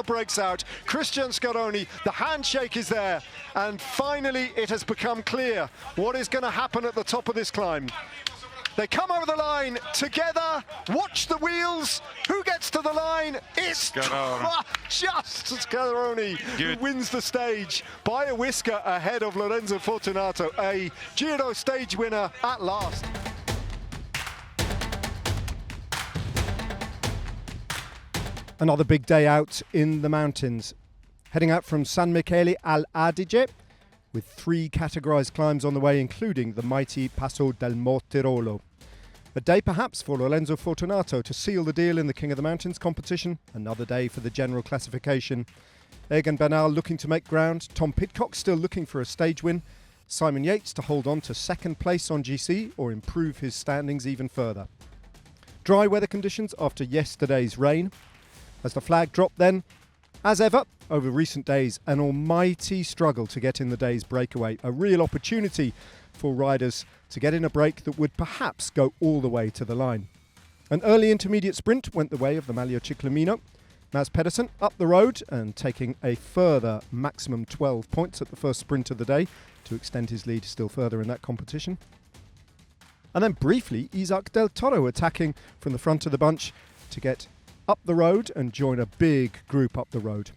smile breaks out. Christian Scaroni, the handshake is there. And finally, it has become clear what is going to happen at the top of this climb. They come over the line together. Watch the wheels. Who gets to the line? It's just Scaroni who wins the stage by a whisker ahead of Lorenzo Fortunato, a Giro stage winner at last. Another big day out in the mountains. Heading out from San Michele al Adige with 3 categorised climbs on the way, including the mighty Passo del Mortirolo. A day perhaps for Lorenzo Fortunato to seal the deal in the King of the Mountains competition. Another day for the general classification. Egan Bernal looking to make ground. Tom Pidcock still looking for a stage win. Simon Yates to hold on to second place on GC or improve his standings even further. Dry weather conditions after yesterday's rain. As the flag dropped then, as ever, over recent days, an almighty struggle to get in the day's breakaway. A real opportunity for riders to get in a break that would perhaps go all the way to the line. An early intermediate sprint went the way of the Maglio Ciclamino. Mads Pedersen up the road and taking a further maximum 12 points at the first sprint of the day to extend his lead still further in that competition. And then briefly, Isaac Del Toro attacking from the front of the bunch to get up the road and join a big group up the road.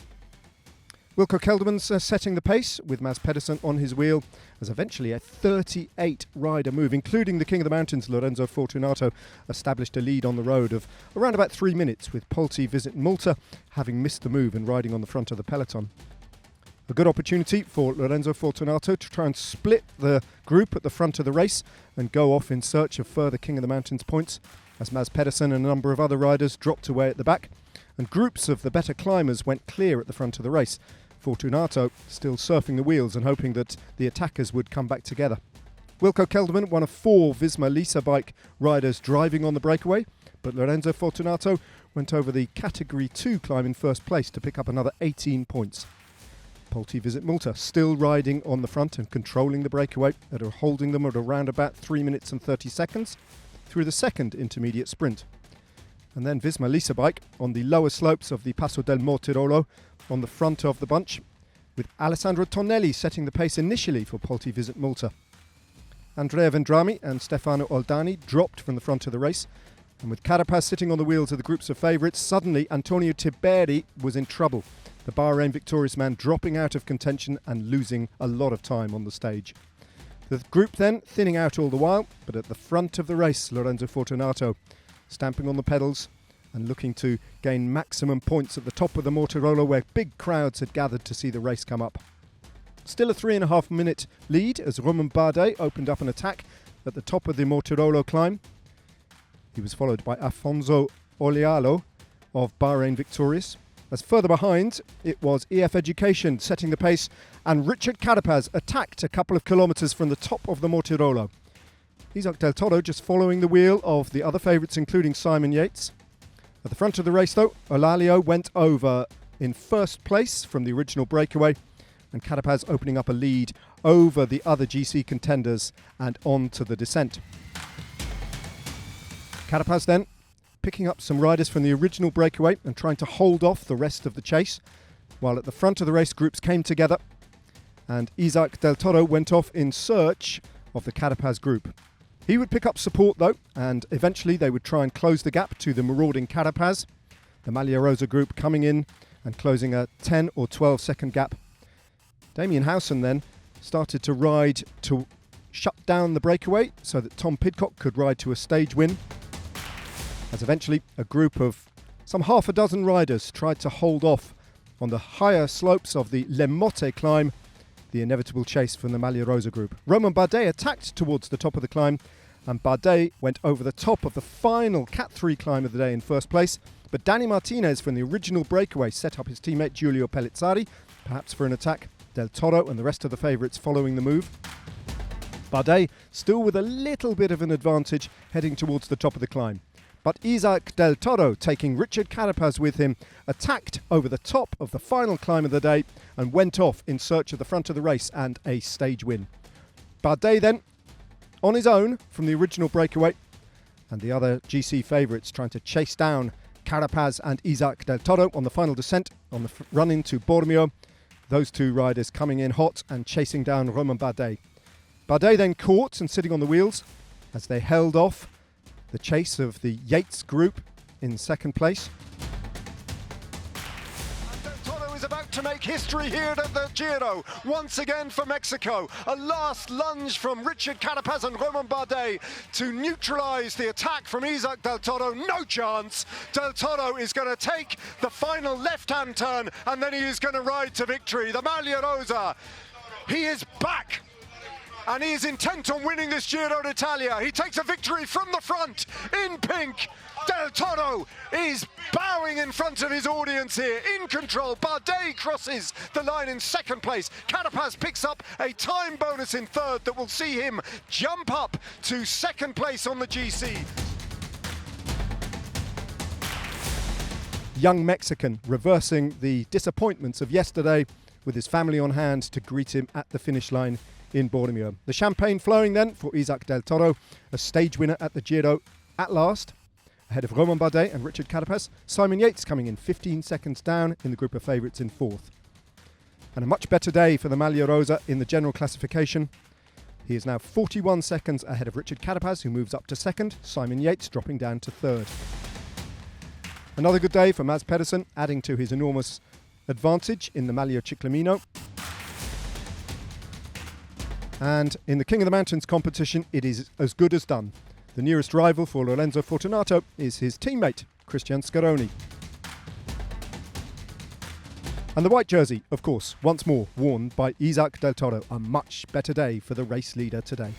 Wilco Kelderman's setting the pace with Mads Pedersen on his wheel as eventually a 38-rider move, including the King of the Mountains, Lorenzo Fortunato, established a lead on the road of around about 3 minutes, with Polti Visit Malta having missed the move and riding on the front of the peloton. A good opportunity for Lorenzo Fortunato to try and split the group at the front of the race and go off in search of further King of the Mountains points, as Mads Pedersen and a number of other riders dropped away at the back, and groups of the better climbers went clear at the front of the race. Fortunato still surfing the wheels and hoping that the attackers would come back together. Wilco Kelderman, one of 4 Visma Lease bike riders driving on the breakaway, but Lorenzo Fortunato went over the Category 2 climb in first place to pick up another 18 points. Polti Visit Malta still riding on the front and controlling the breakaway, holding them at around about 3 minutes and 30 seconds through the second intermediate sprint. And then Visma Lease bike on the lower slopes of the Passo del Mortirolo on the front of the bunch, with Alessandro Tonelli setting the pace initially for Polti Visit Malta. Andrea Vendrami and Stefano Oldani dropped from the front of the race, and with Carapaz sitting on the wheels of the groups of favourites, suddenly Antonio Tiberi was in trouble. The Bahrain victorious man dropping out of contention and losing a lot of time on the stage. The group then thinning out all the while, but at the front of the race, Lorenzo Fortunato stamping on the pedals and looking to gain maximum points at the top of the Mortirolo, where big crowds had gathered to see the race come up. Still a 3.5 minute lead as Romain Bardet opened up an attack at the top of the Mortirolo climb. He was followed by Afonso Olialo of Bahrain Victorious. As further behind, it was EF Education setting the pace, and Richard Carapaz attacked a couple of kilometres from the top of the Mortirolo. Isaac Del Toro just following the wheel of the other favourites, including Simon Yates. At the front of the race, though, Olalio went over in first place from the original breakaway, and Carapaz opening up a lead over the other GC contenders and on to the descent. Carapaz then picking up some riders from the original breakaway and trying to hold off the rest of the chase, while at the front of the race groups came together, and Isaac Del Toro went off in search of the Carapaz group. He would pick up support though, and eventually they would try and close the gap to the marauding Carapaz, the Maglia Rosa group coming in and closing a 10 or 12 second gap. Damien Howson then started to ride to shut down the breakaway so that Tom Pidcock could ride to a stage win, as eventually a group of some half a dozen riders tried to hold off on the higher slopes of the Le Motte climb, the inevitable chase from the Maglia Rosa group. Romain Bardet attacked towards the top of the climb, and Bardet went over the top of the final Cat 3 climb of the day in first place, but Danny Martinez from the original breakaway set up his teammate Giulio Pellizzari, perhaps for an attack. Del Toro and the rest of the favourites following the move. Bardet still with a little bit of an advantage heading towards the top of the climb. But Isaac Del Toro, taking Richard Carapaz with him, attacked over the top of the final climb of the day and went off in search of the front of the race and a stage win. Bardet then, on his own from the original breakaway, and the other GC favourites trying to chase down Carapaz and Isaac Del Toro on the final descent on the run into Bormio. Those two riders coming in hot and chasing down Romain Bardet. Bardet then caught and sitting on the wheels as they held off the chase of the Yates group in second place. Is about to make history here at the Giro, once again for Mexico. A last lunge from Richard Carapaz and Romain Bardet to neutralise the attack from Isaac Del Toro. No chance. Del Toro is going to take the final left-hand turn and then he is going to ride to victory. The Maglia Rosa, he is back. And he is intent on winning this Giro d'Italia. He takes a victory from the front in pink. Del Toro is bowing in front of his audience here, in control. Bardet crosses the line in second place. Carapaz picks up a time bonus in third that will see him jump up to second place on the GC. Young Mexican reversing the disappointments of yesterday with his family on hand to greet him at the finish line in Bormio. The champagne flowing then for Isaac Del Toro, a stage winner at the Giro at last, ahead of Romain Bardet and Richard Carapaz. Simon Yates coming in 15 seconds down in the group of favourites in fourth. And a much better day for the Maglia Rosa in the general classification. He is now 41 seconds ahead of Richard Carapaz, who moves up to second. Simon Yates dropping down to third. Another good day for Mads Pedersen, adding to his enormous advantage in the Maglia Ciclamino. And in the King of the Mountains competition, it is as good as done. The nearest rival for Lorenzo Fortunato is his teammate, Christian Scaroni. And the white jersey, of course, once more worn by Isaac Del Toro. A much better day for the race leader today.